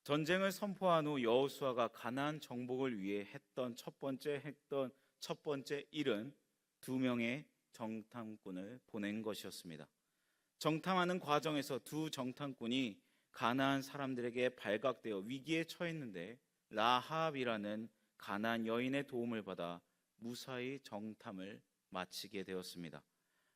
전쟁을 선포한 후 여호수아가 가나안 정복을 위해 했던 첫 번째 일은 2명의 정탐꾼을 보낸 것이었습니다. 정탐하는 과정에서 2정탐꾼이 가나안 사람들에게 발각되어 위기에 처했는데 라합이라는 가나안 여인의 도움을 받아 무사히 정탐을 마치게 되었습니다.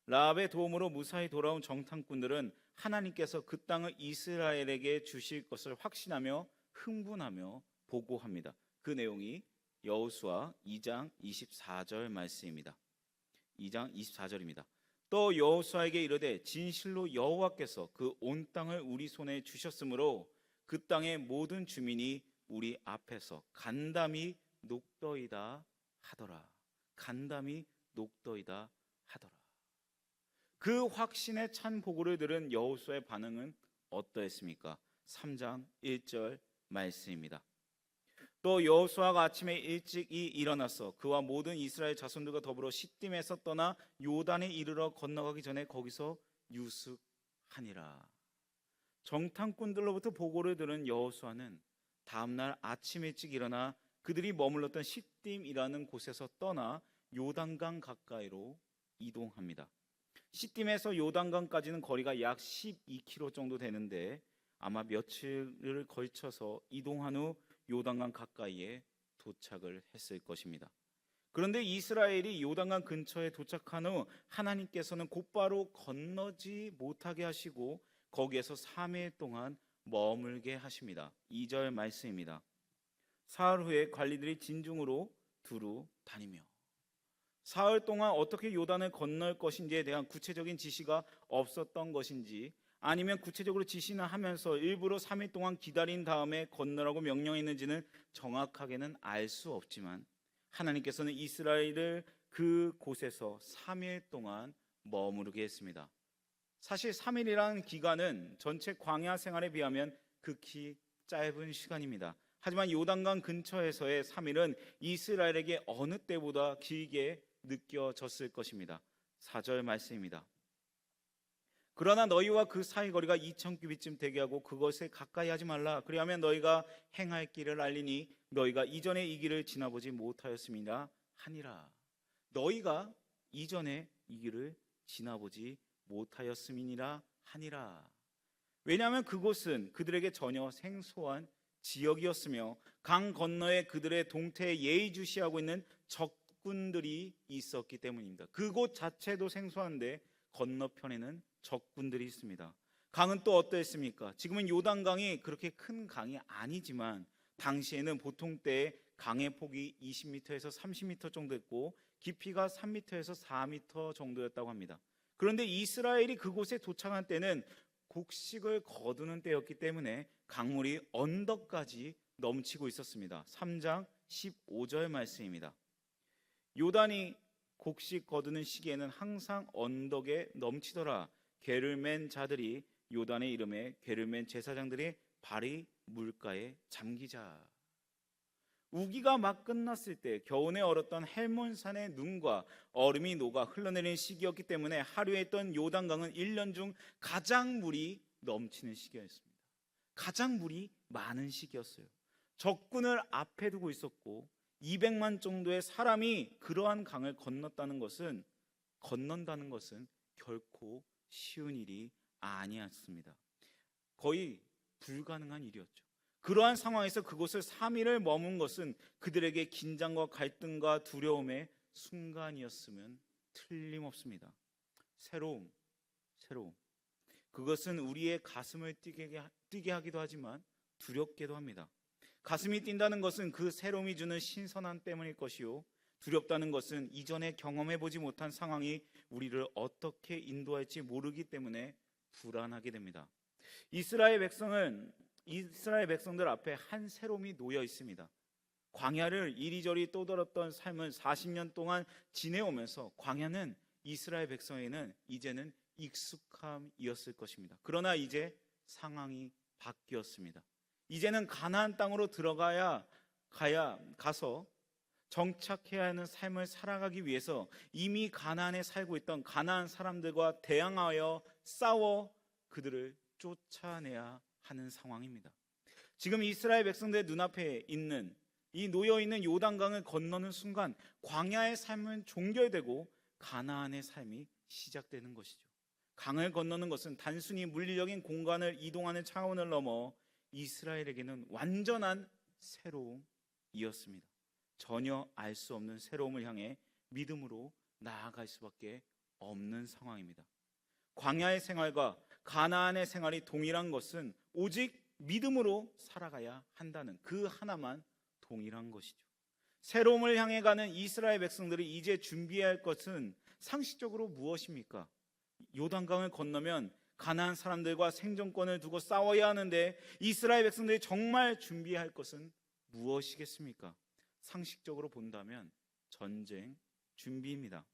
라합의 도움으로 무사히 돌아온 정탐꾼들은 하나님께서 그 땅을 이스라엘에게 주실 것을 확신하며 흥분하며 보고합니다. 그 내용이 여호수아 2장 24절 말씀입니다. 2장 24절입니다. 또 여호수아에게 이르되 진실로 여호와께서 그 온 땅을 우리 손에 주셨으므로 그 땅의 모든 주민이 우리 앞에서 간담이 녹더이다 하더라. 간담이 녹더이다 하더라. 그 확신에 찬 보고를 들은 여호수아의 반응은 어떠했습니까? 3장 1절 말씀입니다. 또 여호수아가 아침에 일찍이 일어나서 그와 모든 이스라엘 자손들과 더불어 시딤에서 떠나 요단에 이르러 건너가기 전에 거기서 유숙하니라. 정탐꾼들로부터 보고를 들은 여호수아는 다음날 아침 일찍 일어나 그들이 머물렀던 시딤이라는 곳에서 떠나 요단강 가까이로 이동합니다. 시딤에서 요단강까지는 거리가 약 12km 정도 되는데 아마 며칠을 걸쳐서 이동한 후 요단강 가까이에 도착을 했을 것입니다. 그런데 이스라엘이 요단강 근처에 도착한 후 하나님께서는 곧바로 건너지 못하게 하시고 거기에서 3일 동안 머물게 하십니다. 2절 말씀입니다. 사흘 후에 관리들이 진중으로 두루 다니며. 사흘 동안 어떻게 요단을 건널 것인지에 대한 구체적인 지시가 없었던 것인지 아니면 구체적으로 지시는 하면서 일부러 3일 동안 기다린 다음에 건너라고 명령했는지는 정확하게는 알 수 없지만 하나님께서는 이스라엘을 그 곳에서 3일 동안 머무르게 했습니다. 사실 3일이라는 기간은 전체 광야 생활에 비하면 극히 짧은 시간입니다. 하지만 요단강 근처에서의 3일은 이스라엘에게 어느 때보다 길게 느껴졌을 것입니다. 4절 말씀입니다. 그러나 너희와 그 사이 거리가 2000규빗쯤 되게 하고 그것에 가까이 하지 말라. 그리하면 너희가 행할 길을 알리니 너희가 이전에 이 길을 지나보지 못하였음이라 하니라. 너희가 이전에 이 길을 지나보지 못하였음이니라 하니라. 왜냐하면 그곳은 그들에게 전혀 생소한 지역이었으며 강 건너에 그들의 동태에 예의주시하고 있는 적군들이 있었기 때문입니다. 그곳 자체도 생소한데 건너편에는 적군들이 있습니다. 강은 또 어떠했습니까? 지금은 요단강이 그렇게 큰 강이 아니지만 당시에는 보통 때의 강의 폭이 20m에서 30m 정도 됐고 깊이가 3m에서 4m 정도였다고 합니다. 그런데 이스라엘이 그곳에 도착한 때는 곡식을 거두는 때였기 때문에 강물이 언덕까지 넘치고 있었습니다. 3장 15절 말씀입니다. 요단이 곡식 거두는 시기에는 항상 언덕에 넘치더라. 괴를 맨 자들이 요단의 이름에 괴를 맨 제사장들의 발이 물가에 잠기자. 우기가 막 끝났을 때 겨우내 얼었던 헬몬산의 눈과 얼음이 녹아 흘러내리는 시기였기 때문에 하류에 있던 요단강은 1년 중 가장 물이 넘치는 시기였습니다. 가장 물이 많은 시기였어요. 적군을 앞에 두고 있었고 200만 정도의 사람이 그러한 강을 건넌다는 것은 결코 쉬운 일이 아니었습니다. 거의 불가능한 일이었죠. 그러한 상황에서 그곳을 3일을 머문 것은 그들에게 긴장과 갈등과 두려움의 순간이었으면 틀림없습니다. 새로움. 그것은 우리의 가슴을 뛰게 하기도 하지만 두렵게도 합니다. 가슴이 뛴다는 것은 그 새로움이 주는 신선함 때문일 것이요, 두렵다는 것은 이전에 경험해보지 못한 상황이 우리를 어떻게 인도할지 모르기 때문에 불안하게 됩니다. 이스라엘 백성들 앞에 한 새로움이 놓여 있습니다. 광야를 이리저리 떠돌았던 삶을 40년 동안 지내오면서 광야는 이스라엘 백성에게는 이제는 익숙함이었을 것입니다. 그러나 이제 상황이 바뀌었습니다. 이제는 가나안 땅으로 가서 정착해야 하는 삶을 살아가기 위해서 이미 가나안에 살고 있던 가나안 사람들과 대항하여 싸워 그들을 쫓아내야 하는 상황입니다. 지금 이스라엘 백성들의 눈앞에 있는 이 놓여있는 요단강을 건너는 순간 광야의 삶은 종결되고 가나안의 삶이 시작되는 것이죠. 강을 건너는 것은 단순히 물리적인 공간을 이동하는 차원을 넘어 이스라엘에게는 완전한 새로움이었습니다. 전혀 알 수 없는 새로움을 향해 믿음으로 나아갈 수밖에 없는 상황입니다. 광야의 생활과 가나안의 생활이 동일한 것은 오직 믿음으로 살아가야 한다는 그 하나만 동일한 것이죠. 새로움을 향해 가는 이스라엘 백성들이 이제 준비해야 할 것은 상식적으로 무엇입니까? 요단강을 건너면 가나안 사람들과 생존권을 두고 싸워야 하는데 이스라엘 백성들이 정말 준비해야 할 것은 무엇이겠습니까? 상식적으로 본다면 전쟁 준비입니다.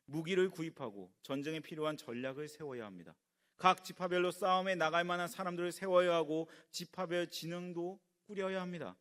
무기를 구입하고 전쟁에 필요한 전략을 세워야 합니다. 각 지파별로 싸움에 나갈 만한 사람들을 세워야 하고 지파별 진흥도 꾸려야 합니다.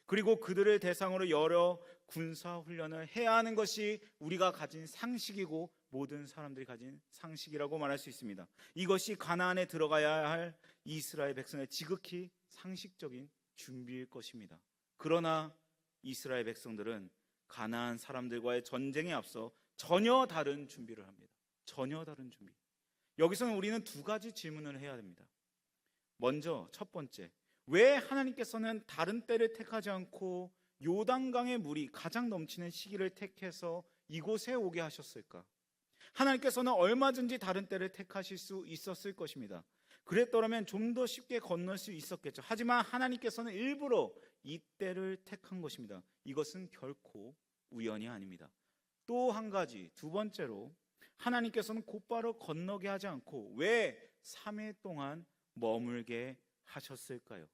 그리고 그들을 대상으로 여러 군사 훈련을 해야 하는 것이 우리가 가진 상식이고 모든 사람들이 가진 상식이라고 말할 수 있습니다. 이것이 가나안에 들어가야 할 이스라엘 백성의 지극히 상식적인 준비일 것입니다. 그러나 이스라엘 백성들은 가나안 사람들과의 전쟁에 앞서 전혀 다른 준비를 합니다. 전혀 다른 준비. 여기서는 우리는 두 가지 질문을 해야 됩니다. 먼저 첫 번째, 왜 하나님께서는 다른 때를 택하지 않고 요단강의 물이 가장 넘치는 시기를 택해서 이곳에 오게 하셨을까? 하나님께서는 얼마든지 다른 때를 택하실 수 있었을 것입니다. 그랬더라면 좀 더 쉽게 건널 수 있었겠죠. 하지만 하나님께서는 일부러 이 때를 택한 것입니다. 이것은 결코 우연이 아닙니다. 또 한 가지, 두 번째로 하나님께서는 곧바로 건너게 하지 않고 왜 3일 동안 머물게 하셨을까요?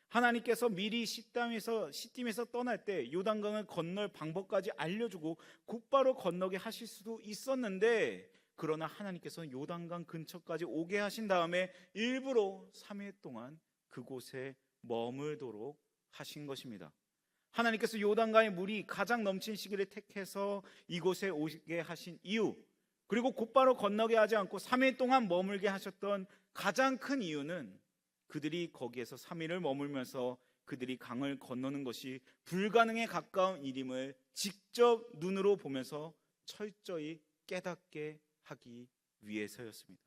하나님께서 미리 시딤에서 떠날 때 요단강을 건널 방법까지 알려주고 곧바로 건너게 하실 수도 있었는데, 그러나 하나님께서는 요단강 근처까지 오게 하신 다음에 일부러 3일 동안 그곳에 머물도록 하신 것입니다. 하나님께서 요단강의 물이 가장 넘친 시기를 택해서 이곳에 오게 하신 이유, 그리고 곧바로 건너게 하지 않고 3일 동안 머물게 하셨던 가장 큰 이유는 그들이 거기에서 3일을 머물면서 그들이 강을 건너는 것이 불가능에 가까운 일임을 직접 눈으로 보면서 철저히 깨닫게 하기 위해서였습니다.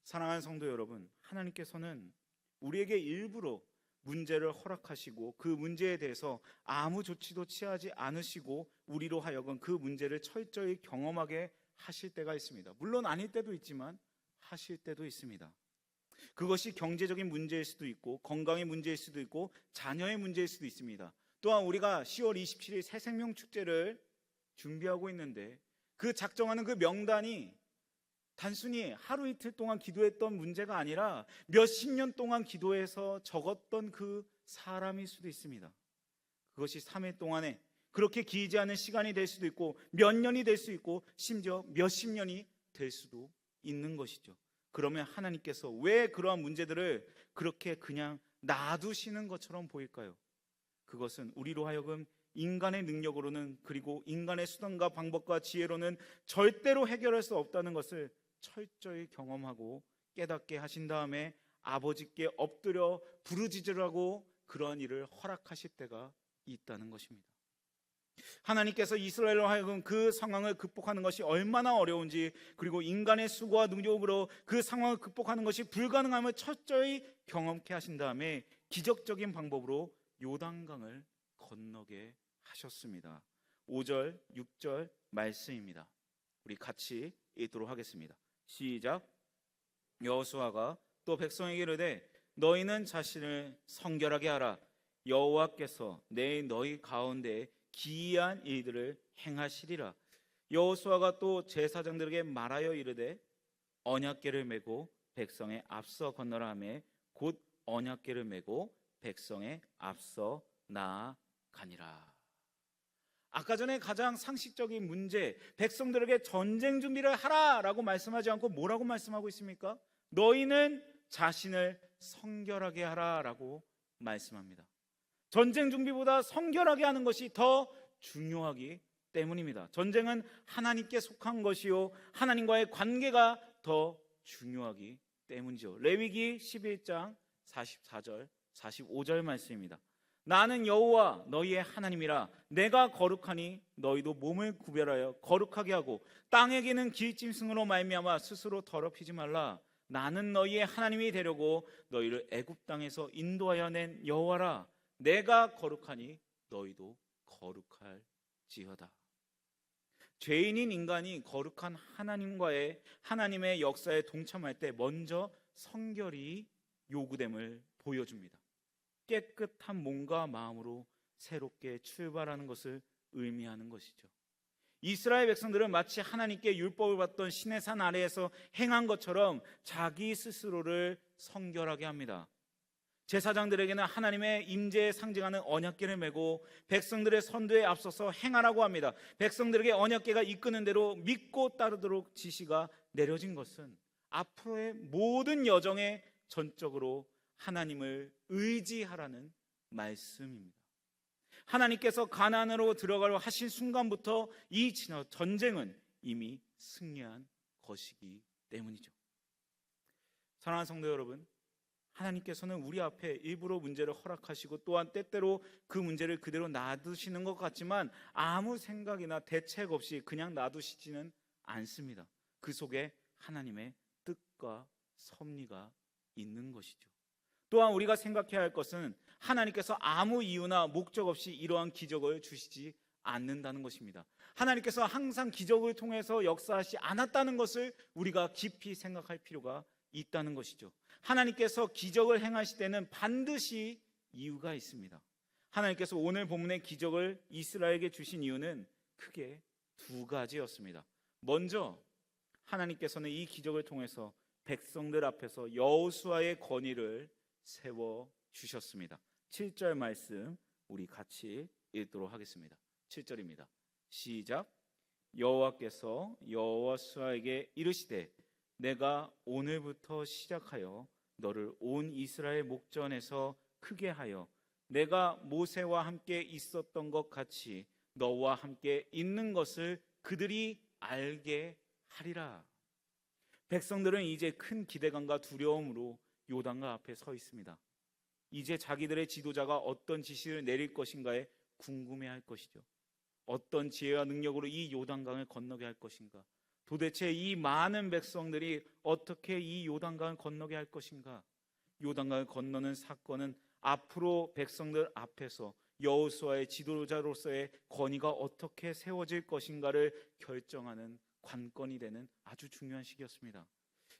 사랑하는 성도 여러분, 하나님께서는 우리에게 일부러 문제를 허락하시고 그 문제에 대해서 아무 조치도 취하지 않으시고 우리로 하여금 그 문제를 철저히 경험하게 하실 때가 있습니다. 물론 아닐 때도 있지만 하실 때도 있습니다. 그것이 경제적인 문제일 수도 있고 건강의 문제일 수도 있고 자녀의 문제일 수도 있습니다. 또한 우리가 10월 27일 새생명 축제를 준비하고 있는데 그 작정하는 그 명단이 단순히 하루 이틀 동안 기도했던 문제가 아니라 몇십 년 동안 기도해서 적었던 그 사람일 수도 있습니다. 그것이 3일 동안에 그렇게 길지 않은 시간이 될 수도 있고 몇 년이 될 수 있고 심지어 몇십 년이 될 수도 있는 것이죠. 그러면 하나님께서 왜 그러한 문제들을 그렇게 그냥 놔두시는 것처럼 보일까요? 그것은 우리로 하여금 인간의 능력으로는, 그리고 인간의 수단과 방법과 지혜로는 절대로 해결할 수 없다는 것을 철저히 경험하고 깨닫게 하신 다음에 아버지께 엎드려 부르짖으라고 그러한 일을 허락하실 때가 있다는 것입니다. 하나님께서 이스라엘로 하여금 그 상황을 극복하는 것이 얼마나 어려운지, 그리고 인간의 수고와 능력으로 그 상황을 극복하는 것이 불가능함을 철저히 경험케 하신 다음에 기적적인 방법으로 요단강을 건너게 하셨습니다. 5절, 6절 말씀입니다. 우리 같이 읽도록 하겠습니다. 시작. 여호수아가 또 백성에게 이르되 너희는 자신을 성결하게 하라. 여호와께서 내일 너희 가운데 기이한 일들을 행하시리라. 여호수아가 또 제사장들에게 말하여 이르되 언약궤를 메고 백성의 앞서 건너라 하매 곧 언약궤를 메고 백성의 앞서 나아가니라. 아까 전에 가장 상식적인 문제, 백성들에게 전쟁 준비를 하라라고 말씀하지 않고 뭐라고 말씀하고 있습니까? 너희는 자신을 성결하게 하라라고 말씀합니다. 전쟁 준비보다 성결하게 하는 것이 더 중요하기 때문입니다. 전쟁은 하나님께 속한 것이요 하나님과의 관계가 더 중요하기 때문이죠. 레위기 11장 44절 45절 말씀입니다. 나는 여호와 너희의 하나님이라. 내가 거룩하니 너희도 몸을 구별하여 거룩하게 하고 땅에게는 길짐승으로 말미암아 스스로 더럽히지 말라. 나는 너희의 하나님이 되려고 너희를 애굽 땅에서 인도하여 낸 여호와라. 내가 거룩하니 너희도 거룩할지어다. 죄인인 인간이 거룩한 하나님의 역사에 동참할 때 먼저 성결이 요구됨을 보여줍니다. 깨끗한 몸과 마음으로 새롭게 출발하는 것을 의미하는 것이죠. 이스라엘 백성들은 마치 하나님께 율법을 받던 시내산 아래에서 행한 것처럼 자기 스스로를 성결하게 합니다. 제사장들에게는 하나님의 임재에 상징하는 언약궤를 메고 백성들의 선두에 앞서서 행하라고 합니다. 백성들에게 언약궤가 이끄는 대로 믿고 따르도록 지시가 내려진 것은 앞으로의 모든 여정에 전적으로 하나님을 의지하라는 말씀입니다. 하나님께서 가나안으로 들어가려 하신 순간부터 이 전쟁은 이미 승리한 것이기 때문이죠. 사랑하는 성도 여러분, 하나님께서는 우리 앞에 일부러 문제를 허락하시고 또한 때때로 그 문제를 그대로 놔두시는 것 같지만 아무 생각이나 대책 없이 그냥 놔두시지는 않습니다. 그 속에 하나님의 뜻과 섭리가 있는 것이죠. 또한 우리가 생각해야 할 것은 하나님께서 아무 이유나 목적 없이 이러한 기적을 주시지 않는다는 것입니다. 하나님께서 항상 기적을 통해서 역사하지 않았다는 것을 우리가 깊이 생각할 필요가 있다는 것이죠. 하나님께서 기적을 행하실 때는 반드시 이유가 있습니다. 하나님께서 오늘 본문의 기적을 이스라엘에게 주신 이유는 크게 두 가지였습니다. 먼저 하나님께서는 이 기적을 통해서 백성들 앞에서 여호수아의 권위를 세워 주셨습니다. 7절 말씀 우리 같이 읽도록 하겠습니다. 7절입니다. 시작. 여호와께서 여호수아에게 이르시되 내가 오늘부터 시작하여 너를 온 이스라엘 목전에서 크게 하여 내가 모세와 함께 있었던 것 같이 너와 함께 있는 것을 그들이 알게 하리라. 백성들은 이제 큰 기대감과 두려움으로 요단강 앞에 서 있습니다. 이제 자기들의 지도자가 어떤 지시를 내릴 것인가에 궁금해할 것이죠. 어떤 지혜와 능력으로 이 요단강을 건너게 할 것인가? 도대체 이 많은 백성들이 어떻게 이 요단강을 건너게 할 것인가? 요단강을 건너는 사건은 앞으로 백성들 앞에서 여호수아의 지도자로서의 권위가 어떻게 세워질 것인가를 결정하는 관건이 되는 아주 중요한 시기였습니다.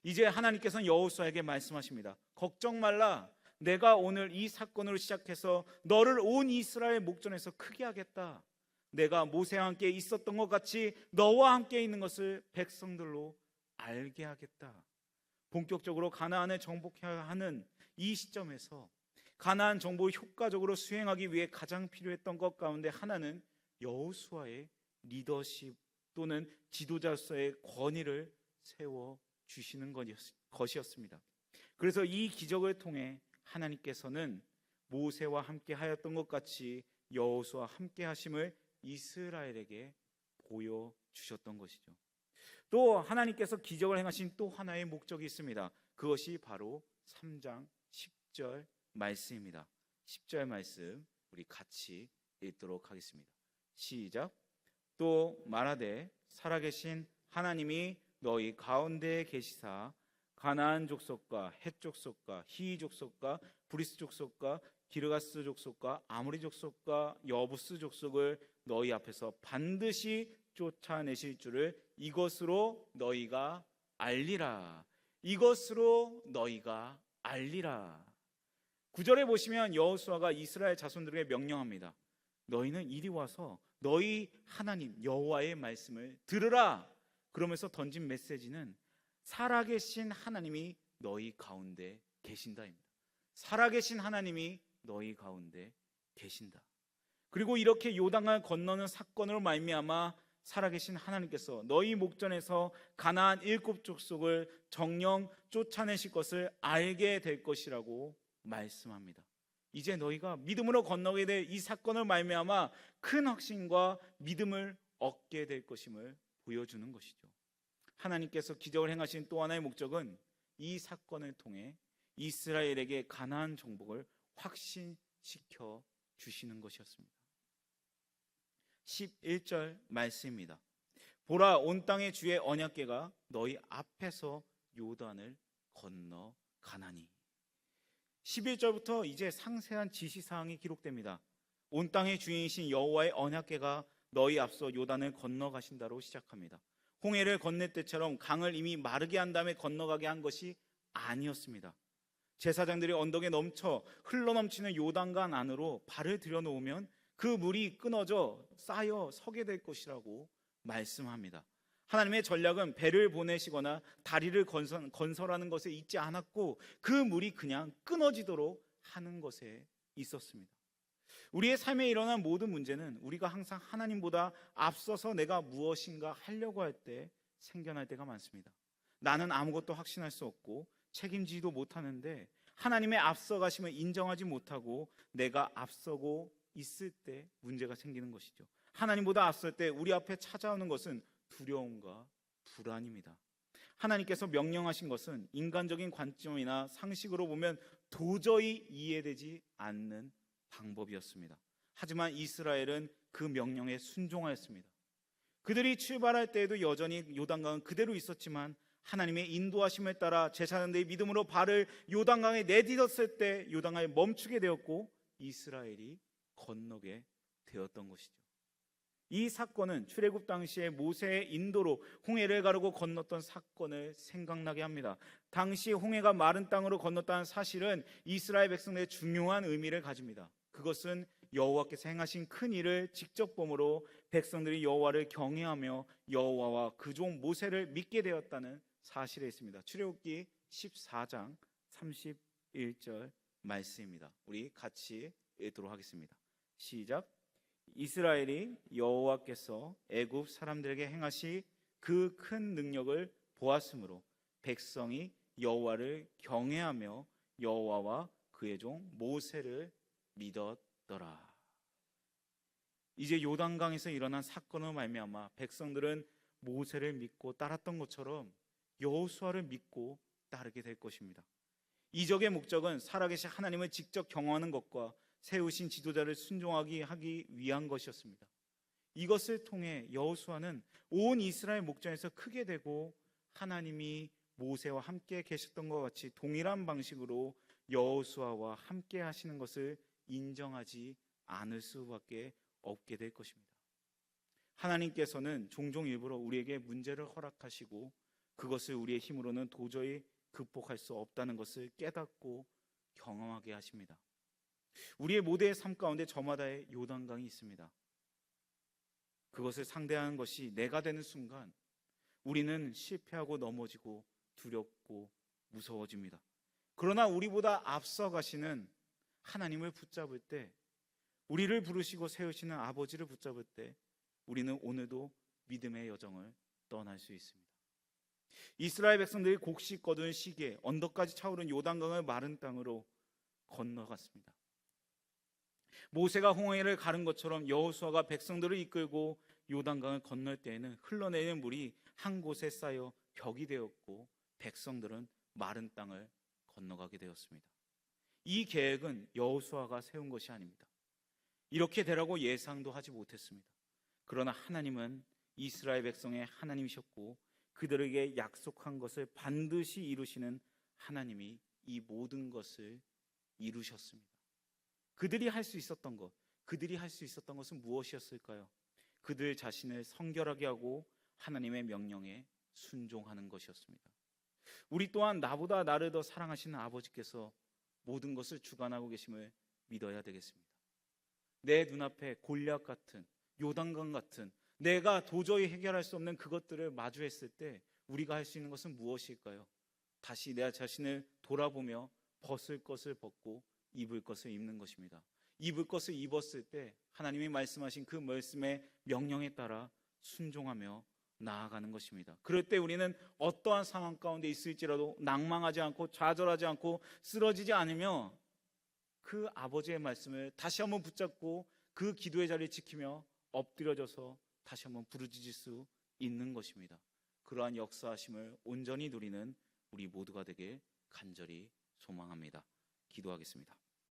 이제 하나님께서는 여호수아에게 말씀하십니다. 걱정 말라. 내가 오늘 이 사건으로 시작해서 너를 온 이스라엘 목전에서 크게 하겠다. 내가 모세와 함께 있었던 것 같이 너와 함께 있는 것을 백성들로 알게 하겠다. 본격적으로 가나안을 정복해야 하는 이 시점에서 가나안 정복을 효과적으로 수행하기 위해 가장 필요했던 것 가운데 하나는 여호수아의 리더십 또는 지도자로서의 권위를 세워주시는 것이었습니다. 그래서 이 기적을 통해 하나님께서는 모세와 함께 하였던 것 같이 여호수아와 함께 하심을 이스라엘에게 보여주셨던 것이죠. 또 하나님께서 기적을 행하신 또 하나의 목적이 있습니다. 그것이 바로 3장 10절 말씀입니다. 10절 말씀 우리 같이 읽도록 하겠습니다. 시작. 또 말하되 살아계신 하나님이 너희 가운데에 계시사 가나안 족속과 헷 족속과 히위 족속과 브리스 족속과 기르가스 족속과 아모리 족속과 여부스 족속을 너희 앞에서 반드시 쫓아내실 줄을 이것으로 너희가 알리라. 이것으로 너희가 알리라. 9절에 보시면 여호수아가 이스라엘 자손들에게 명령합니다. 너희는 이리 와서 너희 하나님 여호와의 말씀을 들으라. 그러면서 던진 메시지는 살아계신 하나님이 너희 가운데 계신다입니다. 살아계신 하나님이 너희 가운데 계신다. 그리고 이렇게 요단강을 건너는 사건으로 말미암아 살아계신 하나님께서 너희 목전에서 가나안 7족속을 정령 쫓아내실 것을 알게 될 것이라고 말씀합니다. 이제 너희가 믿음으로 건너게 될 이 사건을 말미암아 큰 확신과 믿음을 얻게 될 것임을 보여주는 것이죠. 하나님께서 기적을 행하신 또 하나의 목적은 이 사건을 통해 이스라엘에게 가나안 정복을 확신시켜 주시는 것이었습니다. 11절 말씀입니다. 보라, 온 땅의 주의 언약궤가 너희 앞에서 요단을 건너가나니. 11절부터 이제 상세한 지시사항이 기록됩니다. 온 땅의 주인이신 여호와의 언약궤가 너희 앞서 요단을 건너가신다로 시작합니다. 홍해를 건널 때처럼 강을 이미 마르게 한 다음에 건너가게 한 것이 아니었습니다. 제사장들이 언덕에 넘쳐 흘러넘치는 요단강 안으로 발을 들여놓으면 그 물이 끊어져 쌓여 서게 될 것이라고 말씀합니다. 하나님의 전략은 배를 보내시거나 다리를 건설하는 것에 있지 않았고 그 물이 그냥 끊어지도록 하는 것에 있었습니다. 우리의 삶에 일어난 모든 문제는 우리가 항상 하나님보다 앞서서 내가 무엇인가 하려고 할 때 생겨날 때가 많습니다. 나는 아무것도 확신할 수 없고 책임지지도 못하는데 하나님의 앞서가심을 인정하지 못하고 내가 앞서고 있을 때 문제가 생기는 것이죠. 하나님보다 앞설 때 우리 앞에 찾아오는 것은 두려움과 불안입니다. 하나님께서 명령하신 것은 인간적인 관점이나 상식으로 보면 도저히 이해되지 않는 방법이었습니다. 하지만 이스라엘은 그 명령에 순종하였습니다. 그들이 출발할 때에도 여전히 요단강은 그대로 있었지만 하나님의 인도하심을 따라 제사장들이 믿음으로 발을 요단강에 내딛었을 때 요단강에 멈추게 되었고 이스라엘이 건너게 되었던 것이죠. 이 사건은 출애굽 당시에 모세의 인도로 홍해를 가르고 건넜던 사건을 생각나게 합니다. 당시 홍해가 마른 땅으로 건넜다는 사실은 이스라엘 백성들의 중요한 의미를 가집니다. 그것은 여호와께서 행하신 큰 일을 직접 보므로 백성들이 여호와를 경외하며 여호와와 그 종 모세를 믿게 되었다는 사실에 있습니다. 출애굽기 14장 31절 말씀입니다. 우리 같이 읽도록 하겠습니다. 시작. 이스라엘이 여호와께서 애굽 사람들에게 행하시 그 큰 능력을 보았으므로 백성이 여호와를 경외하며 여호와와 그의 종 모세를 믿었더라. 이제 요단강에서 일어난 사건으로 말미암아 백성들은 모세를 믿고 따랐던 것처럼 여호수아를 믿고 따르게 될 것입니다. 이적의 목적은 살아계신 하나님을 직접 경험하는 것과 세우신 지도자를 순종하게 하기 위한 것이었습니다. 이것을 통해 여호수아는 온 이스라엘 목전에서 크게 되고 하나님이 모세와 함께 계셨던 것 같이 동일한 방식으로 여호수아와 함께 하시는 것을 인정하지 않을 수밖에 없게 될 것입니다. 하나님께서는 종종 일부러 우리에게 문제를 허락하시고 그것을 우리의 힘으로는 도저히 극복할 수 없다는 것을 깨닫고 경험하게 하십니다. 우리의 모두의 삶 가운데 저마다의 요단강이 있습니다. 그것을 상대하는 것이 내가 되는 순간 우리는 실패하고 넘어지고 두렵고 무서워집니다. 그러나 우리보다 앞서 가시는 하나님을 붙잡을 때, 우리를 부르시고 세우시는 아버지를 붙잡을 때 우리는 오늘도 믿음의 여정을 떠날 수 있습니다. 이스라엘 백성들이 곡식 거둔 시기에 언덕까지 차오른 요단강을 마른 땅으로 건너갔습니다. 모세가 홍해를 가른 것처럼 여호수아가 백성들을 이끌고 요단강을 건널 때에는 흘러내리는 물이 한 곳에 쌓여 벽이 되었고 백성들은 마른 땅을 건너가게 되었습니다. 이 계획은 여호수아가 세운 것이 아닙니다. 이렇게 되라고 예상도 하지 못했습니다. 그러나 하나님은 이스라엘 백성의 하나님이셨고 그들에게 약속한 것을 반드시 이루시는 하나님이 이 모든 것을 이루셨습니다. 그들이 할 수 있었던 것은 무엇이었을까요? 그들 자신을 성결하게 하고 하나님의 명령에 순종하는 것이었습니다. 우리 또한 나보다 나를 더 사랑하시는 아버지께서 모든 것을 주관하고 계심을 믿어야 되겠습니다. 내 눈앞에 골리앗 같은, 요단강 같은, 내가 도저히 해결할 수 없는 그것들을 마주했을 때 우리가 할 수 있는 것은 무엇일까요? 다시 내 자신을 돌아보며 벗을 것을 벗고 입을 것을 입는 것입니다. 입을 것을 입었을 때 하나님이 말씀하신 그 말씀의 명령에 따라 순종하며 나아가는 것입니다. 그럴 때 우리는 어떠한 상황 가운데 있을지라도 낭망하지 않고 좌절하지 않고 쓰러지지 않으며 그 아버지의 말씀을 다시 한번 붙잡고 그 기도의 자리를 지키며 엎드려져서 다시 한번 부르짖을 수 있는 것입니다. 그러한 역사하심을 온전히 누리는 우리 모두가 되길 간절히 소망합니다. 기도하겠습니다.